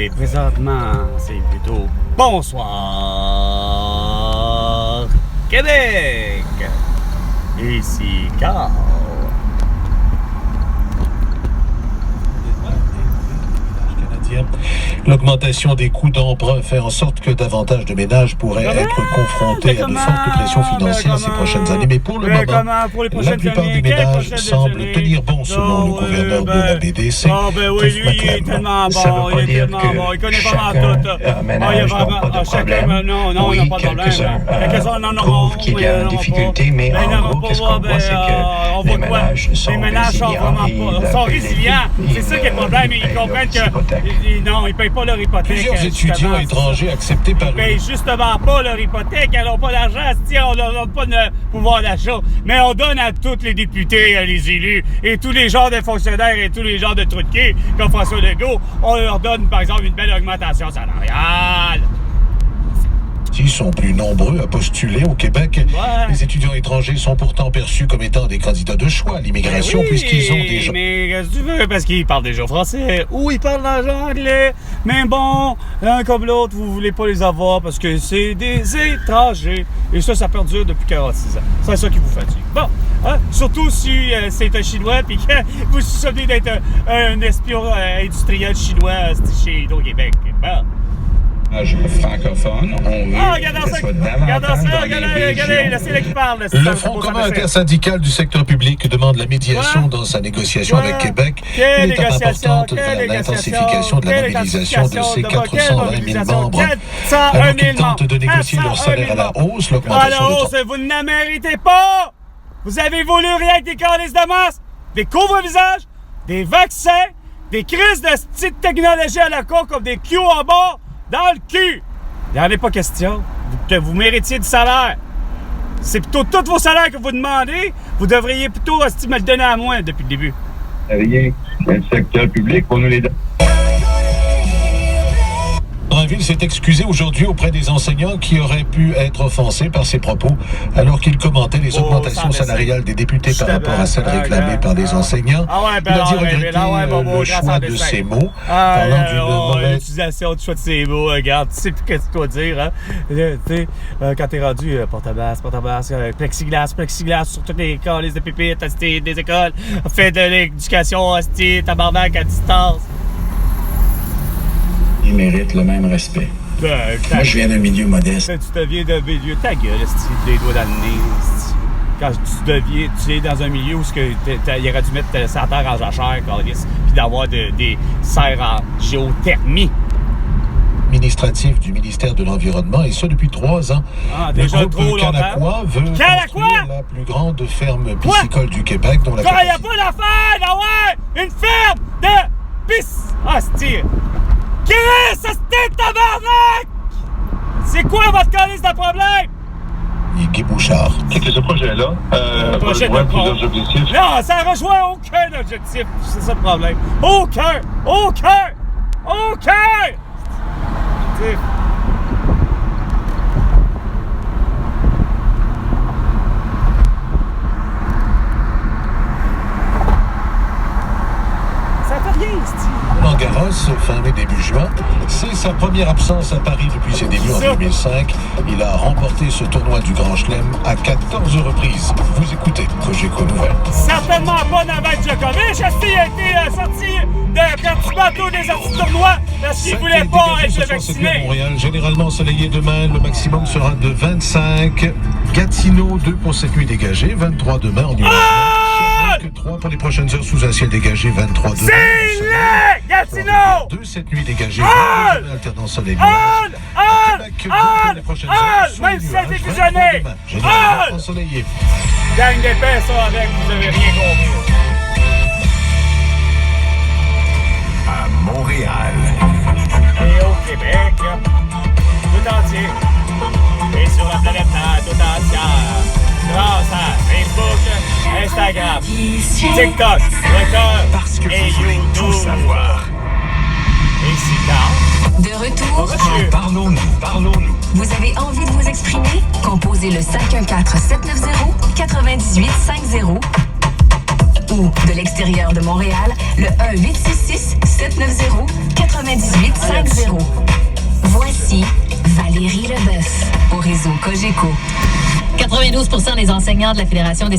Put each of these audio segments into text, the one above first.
Et présentement, c'est plutôt bonsoir Québec. Ici Carl. L'augmentation des coûts d'emprunt fait en sorte que davantage de ménages pourraient être confrontés à de fortes pressions financières ces prochaines années. Mais pour le moment, la plupart des ménages semblent tenir bon selon le gouverneur de la BDC. Ah ben oui, lui, il est tellement bon, il est tellement bon, il connaît pas mal tout. Ménage n'ont pas de problème. Non, il n'y a pas de problème. Quelques-uns trouvent qu'il y a une difficulté, mais en gros, qu'est-ce qu'on voit, c'est que les ménages sont résilients. C'est ça qui est le problème. Ils comprennent que non, ils ne payent pas leur hypothèque. Plusieurs étudiants étrangers acceptés par... Ils ne payent justement pas leur hypothèque. Ils n'ont pas d'argent. On ne leur donne pas de pouvoir d'achat. Mais on donne à tous les députés, les élus, et tous les genres de fonctionnaires et tous les genres de truqués, comme François Legault, on leur donne, par exemple, une belle augmentation salariale. Ils sont plus nombreux à postuler au Québec. Ouais. Les étudiants étrangers sont pourtant perçus comme étant des candidats de choix à l'immigration, puisqu'ils ont déjà... Mais qu'est-ce que tu veux? Parce qu'ils parlent déjà français ou ils parlent dans anglais. Mais bon, l'un comme l'autre, vous voulez pas les avoir parce que c'est des étrangers. Et ça perdure depuis 46 ans. C'est ça qui vous fatigue. Bon, hein? Surtout si c'est un Chinois et que vous soupçonnez d'être un espion industriel chinois chez Hydro-Québec. Bon. Francophone, on veut que ce soit davantage dans les régions. Le Front commun intersyndical du secteur public demande la médiation dans sa négociation avec Québec. Une étape importante vers l'intensification de la mobilisation de ses 420 000 membres. Alors qu'ils tentent de négocier leur salaire à la hausse, l'augmentation de... Vous ne la méritez pas! Vous avez voulu rien que des calices de masse, des couvre-visages, des vaccins, des crises de petite technologie à la con comme des Q en bas. Dans le cul! Il n'en est pas question que vous méritiez du salaire. C'est plutôt tous vos salaires que vous demandez. Vous devriez plutôt me le donner à moi depuis le début. Rien. Le secteur public pour nous les donner. Drainville s'est excusé aujourd'hui auprès des enseignants qui auraient pu être offensés par ses propos alors qu'il commentait les augmentations salariales des députés par rapport à celles réclamées par les enseignants. Il a dit regretter le choix de ses mots, parlant d'une mauvaise... L'utilisation du choix de ses mots, regarde, tu sais plus qu'est-ce que tu dois dire, hein? Tu sais, quand t'es rendu porte-à-masque, plexiglas sur toutes les calices de pépites, des écoles, fait de l'éducation, tabarnak à distance. Ils méritent le même respect. Moi, je viens d'un milieu modeste. Tu deviens d'un milieu, ta gueule, des doigts dans le nez. Quand tu es dans un milieu où il aurait dû mettre sa terre en jachère, puis d'avoir des serres en géothermie. Administratif du ministère de l'Environnement, et ça depuis 3 ans. Le groupe Canacois veut construire la plus grande ferme piscicole du Québec, dont la capacité... Il n'y a pas d'affaire, là, ouais! Une ferme de pisse... Ah, c'est-tu... Chris, c'est tabarnak! C'est quoi votre calice de problème? Guy Bouchard. C'est que ce projet-là rejoint plusieurs objectifs. Non, ça rejoint aucun objectif. C'est ça le problème. Aucun! Ça fait rien, Steve. Roland Garros, fin mai début juin, c'est sa première absence à Paris depuis ses débuts en 2005. Il a remporté ce tournoi du Grand Chelem à 14 reprises. Vous écoutez Cogeco Nouvelles. Certainement pas Novak Djokovic. Il a été sorti de participant à tous les autres tournois parce qu'il ne voulait pas être vacciné. Montréal, généralement ensoleillé demain. Le maximum sera de 25. Gatineau, 2 pour cette nuit dégagée. 23 demain en New-York. 3 pour les prochaines heures sous un ciel dégagé, 23 demain. C'est laid! Gatineau! 2 cette nuit dégagée, alternant soleil. Même si c'est fusionné! Ensoleillé. Gang d'épais, ça, avec, vous avez rien compris. À Montréal. Et au Québec, tout entier. Et sur la planète tout entière. Grâce à Facebook, Instagram, TikTok, Twitter et YouTube. Tout savoir. Et c'est Carl. De retour à Parlons-nous. Vous avez envie de vous exprimer? Composez le 514-790-9850 ou de l'extérieur de Montréal, le 1-866-790-9850. Voici Valérie Leboeuf au réseau Cogeco. 92% des enseignants de la Fédération des...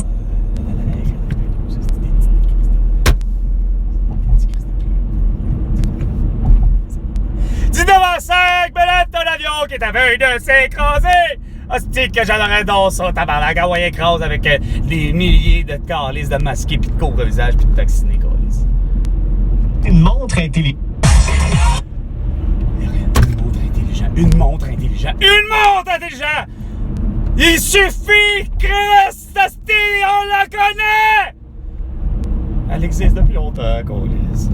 19h05 minutes, ton avion qui est à veille de s'écraser! Hostie que j'adorais dans ça, tabarnak, on écrase avec des milliers de calices de masqués pis de couvre-visage pis de vaccinés, calices. Une montre intelligente. Une montre intelligente! Il suffit, Chris, hostie, on la connaît! Elle existe depuis longtemps, calices.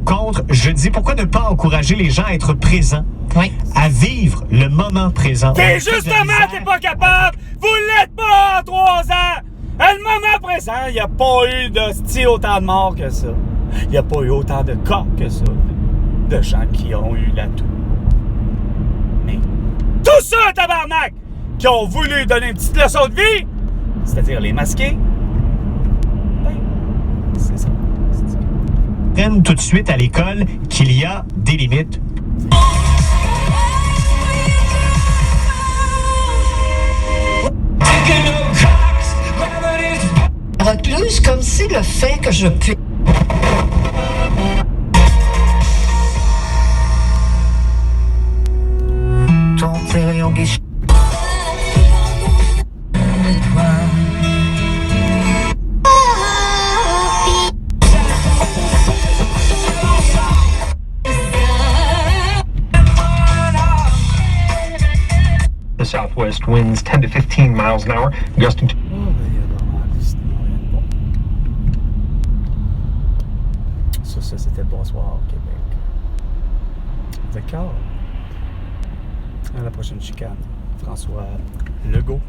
Contre, je dis, pourquoi ne pas encourager les gens à être présents? Oui. À vivre le moment présent. T'es justement, t'es pas capable! Vous l'êtes pas en 3 ans! À le moment présent, il n'y a pas eu de autant de morts que ça. Il n'y a pas eu autant de cas que ça. De gens qui ont eu la toux. Mais tout ça, tabarnak! Qui ont voulu donner une petite leçon de vie, c'est-à-dire les masquer, ben, c'est ça. Prennent tout de suite à l'école qu'il y a des limites. Recluse comme si le fait que je puis... Ton rayon guichet. The southwest winds 10 to 15 miles an hour, gusting to... Ça, c'était Bonsoir Québec. D'accord. À la prochaine chicane. François Legault.